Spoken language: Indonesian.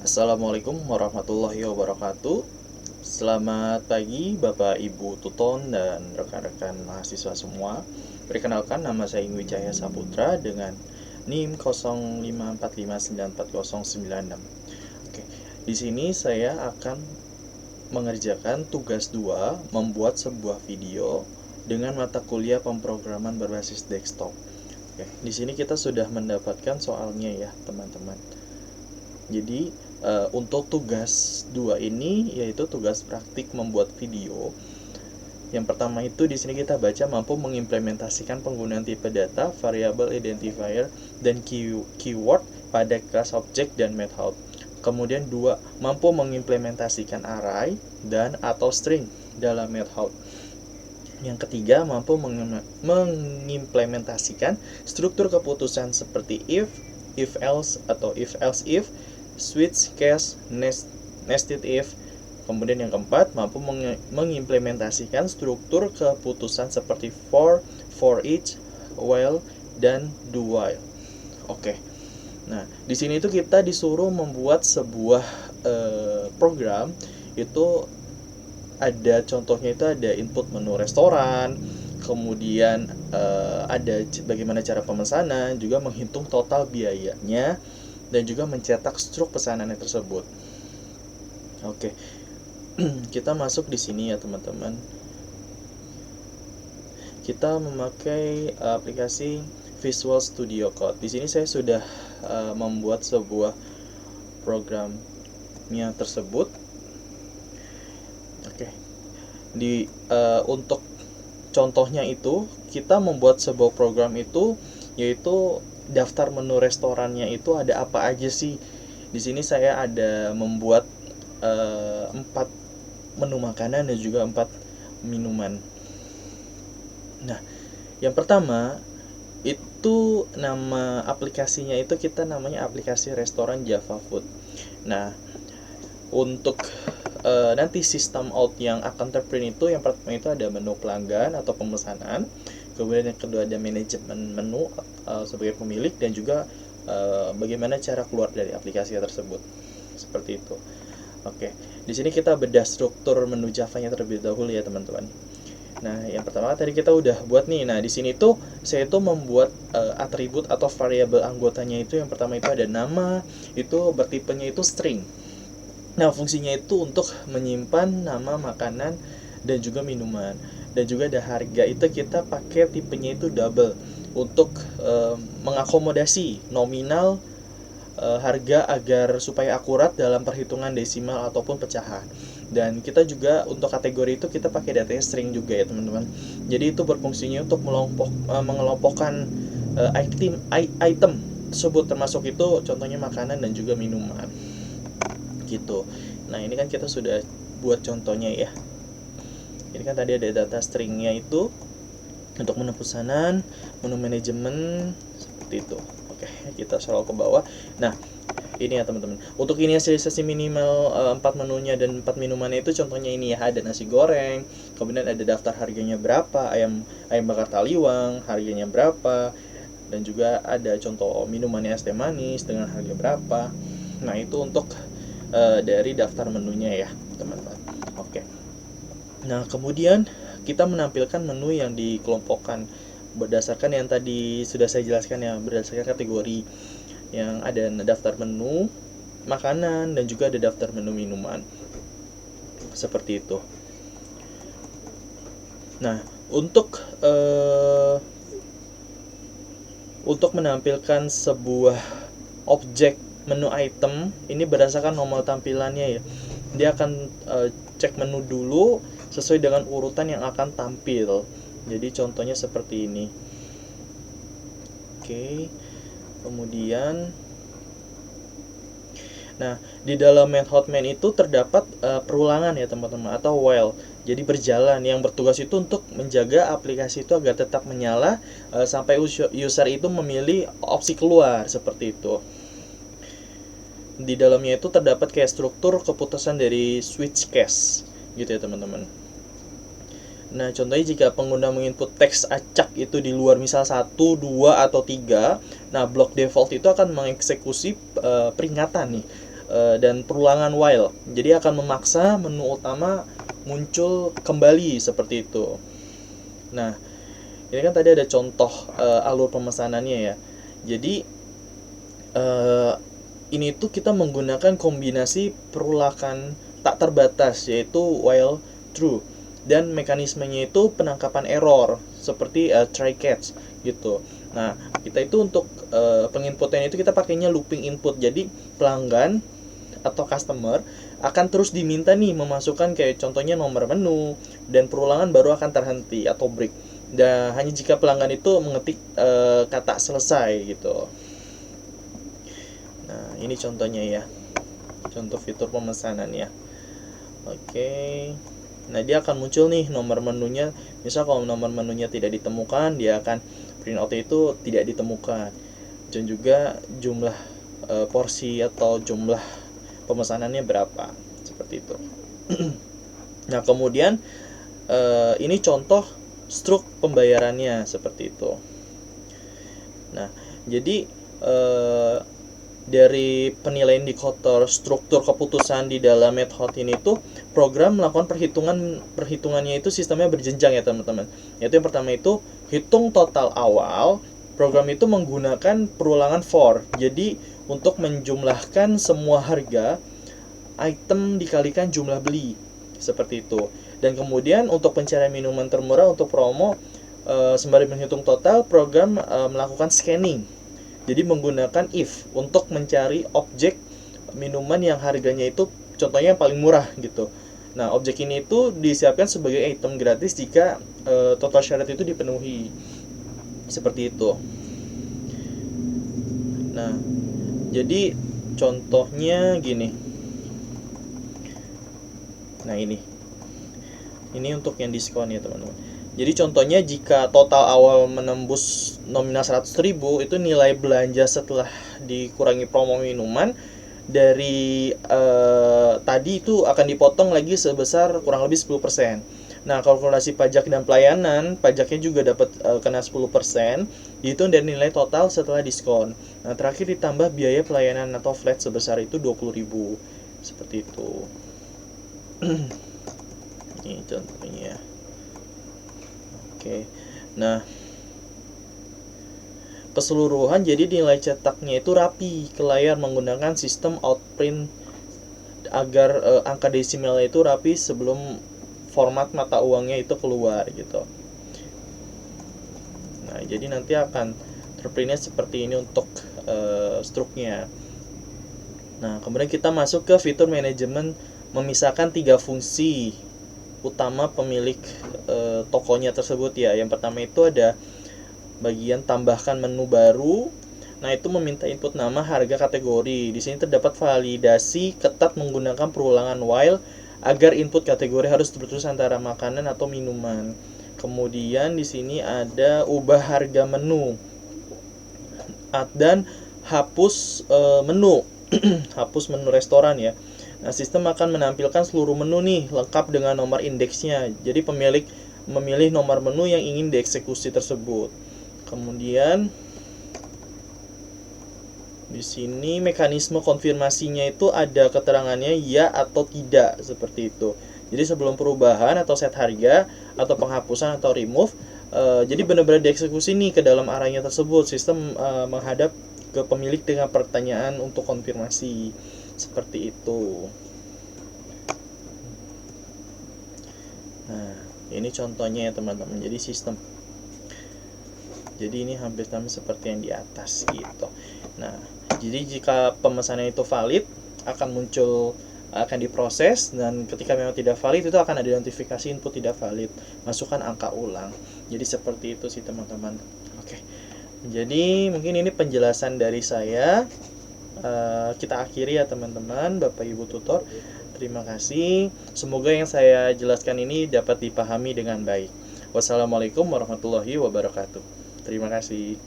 Assalamualaikum warahmatullahi wabarakatuh. Selamat pagi Bapak Ibu Tuton dan rekan-rekan mahasiswa semua. Perkenalkan, nama saya Ingwi Cahya Saputra dengan NIM 0545940996. Oke, di sini saya akan mengerjakan tugas 2, membuat sebuah video dengan mata kuliah pemrograman berbasis desktop. Oke, di sini kita sudah mendapatkan soalnya ya, teman-teman. Jadi untuk tugas 2 ini yaitu tugas praktik membuat video. Yang pertama itu di sini kita baca mampu mengimplementasikan penggunaan tipe data, variable identifier, dan keyword pada kelas objek dan method. Kemudian 2, mampu mengimplementasikan array dan atau string dalam method. Yang ketiga, mampu mengimplementasikan struktur keputusan seperti if else atau if else if, switch case, nested if. Kemudian yang keempat, mampu mengimplementasikan struktur keputusan seperti for each, while, dan do while. Oke. Nah, di sini itu kita disuruh membuat sebuah program. Itu ada contohnya, itu ada input menu restoran, kemudian ada bagaimana cara pemesanan, juga menghitung total biayanya, dan juga mencetak struk pesanannya tersebut. Oke, kita masuk di sini ya teman-teman. Kita memakai aplikasi Visual Studio Code. Di sini saya sudah membuat sebuah programnya tersebut. Oke, untuk contohnya itu kita membuat sebuah program itu yaitu daftar menu restorannya itu ada apa aja sih. Di sini saya ada membuat 4 menu makanan dan juga 4 minuman. Nah, yang pertama itu nama aplikasinya itu kita namanya aplikasi restoran Java Food. Nah, untuk nanti sistem out yang akan terprint itu, yang pertama itu ada menu pelanggan atau pemesanan, kemudian yang kedua ada manajemen menu sebagai pemilik, dan juga bagaimana cara keluar dari aplikasi tersebut, seperti itu. Oke, di sini kita bedah struktur menu Java-nya terlebih dahulu ya teman-teman. Nah, yang pertama tadi kita udah buat nih. Nah, di sini tuh saya itu membuat atribut atau variabel anggotanya itu, yang pertama itu ada nama, itu bertipenya itu string. Nah, fungsinya itu untuk menyimpan nama makanan dan juga minuman. Dan juga ada harga, itu kita pakai tipenya itu double untuk mengakomodasi nominal harga agar supaya akurat dalam perhitungan desimal ataupun pecahan. Dan kita juga untuk kategori itu kita pakai datanya string juga ya teman-teman. Jadi itu berfungsinya untuk mengelompokkan item tersebut, termasuk itu contohnya makanan dan juga minuman gitu. Nah, ini kan kita sudah buat contohnya ya. Ini kan tadi ada data stringnya itu untuk menu pesanan, menu manajemen, seperti itu. Oke, kita scroll ke bawah. Nah, ini ya teman-teman. Untuk inisialisasi minimal 4 menunya dan 4 minumannya itu contohnya ini ya, ada nasi goreng, kemudian ada daftar harganya berapa, ayam bakar taliwang harganya berapa, dan juga ada contoh minumannya es teh manis dengan harga berapa. Nah, itu untuk dari daftar menunya ya teman-teman. Oke. Nah, kemudian kita menampilkan menu yang dikelompokkan berdasarkan yang tadi sudah saya jelaskan ya, berdasarkan kategori, yang ada daftar menu makanan dan juga ada daftar menu minuman, seperti itu. Nah, untuk menampilkan sebuah objek menu item ini berdasarkan nomor tampilannya ya, dia akan cek menu dulu sesuai dengan urutan yang akan tampil. Jadi contohnya seperti ini. Oke, kemudian nah, di dalam method main itu terdapat perulangan ya teman-teman, atau while. Jadi berjalan, yang bertugas itu untuk menjaga aplikasi itu agar tetap menyala sampai user itu memilih opsi keluar, seperti itu. Di dalamnya itu terdapat kayak struktur keputusan dari switch case gitu ya teman-teman. Nah, contohnya jika pengguna menginput teks acak itu di luar misal 1, 2, atau 3, nah blok default itu akan mengeksekusi peringatan nih. dan perulangan while. Jadi akan memaksa menu utama muncul kembali seperti itu. Nah, ini kan tadi ada contoh alur pemesanannya ya. Jadi ini tuh kita menggunakan kombinasi perulakan tak terbatas, yaitu while true, dan mekanismenya itu penangkapan error seperti try catch gitu. Nah, kita itu untuk penginputan itu kita pakainya looping input. Jadi pelanggan atau customer akan terus diminta nih memasukkan kayak contohnya nomor menu, dan perulangan baru akan terhenti atau break. Dan hanya jika pelanggan itu mengetik kata selesai gitu. Nah, ini contohnya ya. Contoh fitur pemesanan ya. Oke. Nah, dia akan muncul nih nomor menunya. Misal kalau nomor menunya tidak ditemukan, dia akan print out itu tidak ditemukan. Dan juga jumlah porsi atau jumlah pemesanannya berapa, seperti itu. Nah, kemudian ini contoh struk pembayarannya seperti itu. Nah, jadi dari penilaian indikator struktur keputusan di dalam method ini tuh program melakukan perhitungannya itu sistemnya berjenjang ya teman-teman. Yaitu yang pertama itu hitung total awal. Program itu menggunakan perulangan for. Jadi untuk menjumlahkan semua harga item dikalikan jumlah beli seperti itu. Dan kemudian untuk pencarian minuman termurah untuk promo, sembari menghitung total, program melakukan scanning. Jadi menggunakan if untuk mencari objek minuman yang harganya itu contohnya yang paling murah gitu. Nah, objek ini itu disiapkan sebagai item gratis jika total syarat itu dipenuhi. Seperti itu. Nah, jadi contohnya gini. Nah, ini untuk yang diskon ya teman-teman. Jadi contohnya jika total awal menembus nominal 100.000, itu nilai belanja setelah dikurangi promo minuman dari tadi itu akan dipotong lagi sebesar kurang lebih 10%. Nah, kalkulasi pajak dan pelayanan, pajaknya juga dapat kena 10%, dihitung dari nilai total setelah diskon. Nah, terakhir ditambah biaya pelayanan atau flat sebesar itu 20.000. Seperti itu. Ini contohnya. Oke. Nah, keseluruhan jadi nilai cetaknya itu rapi ke layar menggunakan sistem outprint agar angka desimalnya itu rapi sebelum format mata uangnya itu keluar gitu. Nah, jadi nanti akan terprintnya seperti ini untuk struknya. Nah, kemudian kita masuk ke fitur manajemen memisahkan 3 fungsi utama pemilik tokonya tersebut ya. Yang pertama itu ada bagian tambahkan menu baru. Nah, itu meminta input nama, harga, kategori. Di sini terdapat validasi ketat menggunakan perulangan while agar input kategori harus terus antara makanan atau minuman. Kemudian di sini ada ubah harga menu dan hapus menu. Hapus menu restoran ya. Nah, sistem akan menampilkan seluruh menu nih lengkap dengan nomor indeksnya. Jadi pemilik memilih nomor menu yang ingin dieksekusi tersebut. Kemudian di sini mekanisme konfirmasinya itu ada keterangannya ya atau tidak seperti itu. Jadi sebelum perubahan atau set harga atau penghapusan atau remove, jadi benar-benar dieksekusi nih ke dalam arahnya tersebut. Sistem menghadap ke pemilik dengan pertanyaan untuk konfirmasi seperti itu. Nah, ini contohnya ya teman-teman. Jadi sistem. Jadi ini hampir sama seperti yang di atas gitu. Nah, jadi jika pemesanan itu valid akan diproses, dan ketika memang tidak valid itu akan ada notifikasi input tidak valid, masukkan angka ulang. Jadi seperti itu sih teman-teman. Oke. Jadi mungkin ini penjelasan dari saya. Kita akhiri ya teman-teman, Bapak Ibu tutor. Terima kasih. Semoga yang saya jelaskan ini dapat dipahami dengan baik. Wassalamualaikum warahmatullahi wabarakatuh. Terima kasih.